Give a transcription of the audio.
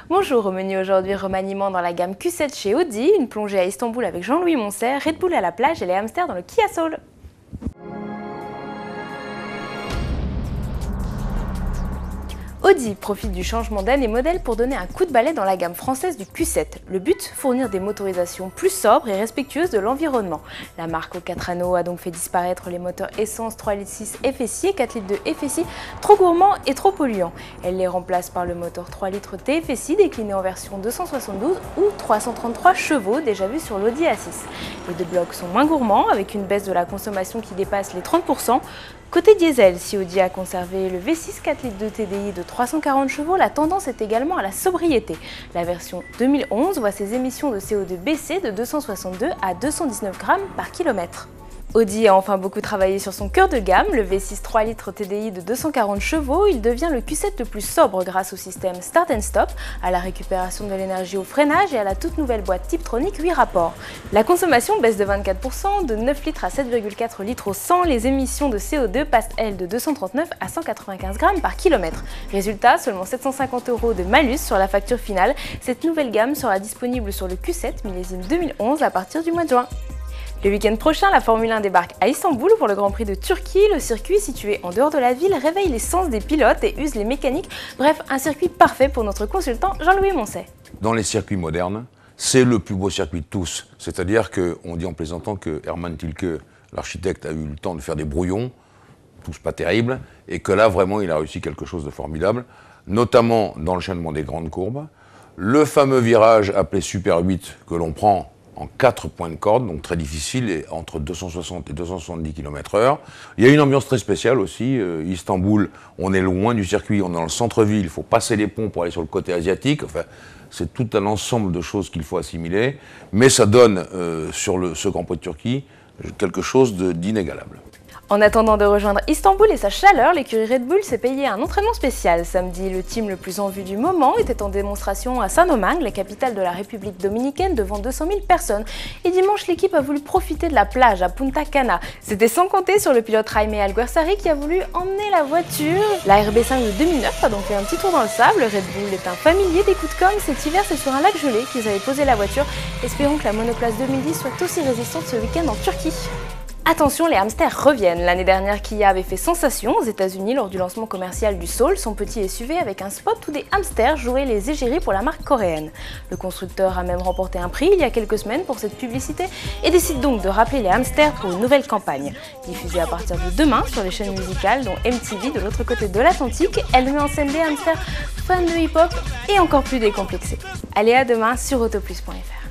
Bonjour, au menu aujourd'hui, remaniement dans la gamme Q7 chez Audi, une plongée à Istanbul avec Jean-Louis Moncey, Red Bull à la plage et les hamsters dans le Kia Soul. Audi profite du changement d'aile et modèle pour donner un coup de balai dans la gamme française du Q7. Le but, fournir des motorisations plus sobres et respectueuses de l'environnement. La marque aux 4 anneaux a donc fait disparaître les moteurs essence 3,6 litres FSI et 4 litres de FSI trop gourmands et trop polluants. Elle les remplace par le moteur 3 litres TFSI décliné en version 272 ou 333 chevaux déjà vu sur l'Audi A6. Les deux blocs sont moins gourmands avec une baisse de la consommation qui dépasse les 30%. Côté diesel, si Audi a conservé le V6 4 litres de TDI de 340 chevaux, la tendance est également à la sobriété. La version 2011 voit ses émissions de CO2 baisser de 262 à 219 grammes par kilomètre. Audi a enfin beaucoup travaillé sur son cœur de gamme, le V6 3 litres TDI de 240 chevaux. Il devient le Q7 le plus sobre grâce au système Start and Stop, à la récupération de l'énergie au freinage et à la toute nouvelle boîte Tiptronic 8 rapports. La consommation baisse de 24%, de 9 litres à 7,4 litres au 100. Les émissions de CO2 passent, elles, de 239 à 195 grammes par kilomètre. Résultat, seulement 750 € de malus sur la facture finale. Cette nouvelle gamme sera disponible sur le Q7 millésime 2011 à partir du mois de juin. Le week-end prochain, la Formule 1 débarque à Istanbul pour le Grand Prix de Turquie. Le circuit, situé en dehors de la ville, réveille les sens des pilotes et use les mécaniques. Bref, un circuit parfait pour notre consultant Jean-Louis Moncey. Dans les circuits modernes, c'est le plus beau circuit de tous. C'est-à-dire qu'on dit en plaisantant que Hermann Tilke, l'architecte, a eu le temps de faire des brouillons, tous pas terribles, et que là, vraiment, il a réussi quelque chose de formidable, notamment dans l'enchaînement des grandes courbes. Le fameux virage appelé Super 8 que l'on prend en 4 points de corde, donc très difficile, et entre 260 et 270 km/h. Il y a une ambiance très spéciale aussi. Istanbul, on est loin du circuit, on est dans le centre-ville, il faut passer les ponts pour aller sur le côté asiatique. Enfin, c'est tout un ensemble de choses qu'il faut assimiler, mais ça donne sur ce Grand Prix de Turquie quelque chose d'inégalable. En attendant de rejoindre Istanbul et sa chaleur, l'écurie Red Bull s'est payé un entraînement spécial. Samedi, le team le plus en vue du moment était en démonstration à Saint-Domingue, la capitale de la République dominicaine, devant 200 000 personnes. Et dimanche, l'équipe a voulu profiter de la plage à Punta Cana. C'était sans compter sur le pilote Jaime Alguersuari qui a voulu emmener la voiture. La RB5 de 2009 a donc fait un petit tour dans le sable. Red Bull est un familier des coups de com'. Cet hiver, c'est sur un lac gelé qu'ils avaient posé la voiture. Espérons que la monoplace 2010 soit aussi résistante ce week-end en Turquie. Attention, les hamsters reviennent. L'année dernière, Kia avait fait sensation aux États-Unis lors du lancement commercial du Soul, son petit SUV avec un spot où des hamsters jouaient les égéries pour la marque coréenne. Le constructeur a même remporté un prix il y a quelques semaines pour cette publicité et décide donc de rappeler les hamsters pour une nouvelle campagne. Diffusée à partir de demain sur les chaînes musicales dont MTV de l'autre côté de l'Atlantique, elle met en scène des hamsters fans de hip-hop et encore plus décomplexés. Allez, à demain sur autoplus.fr.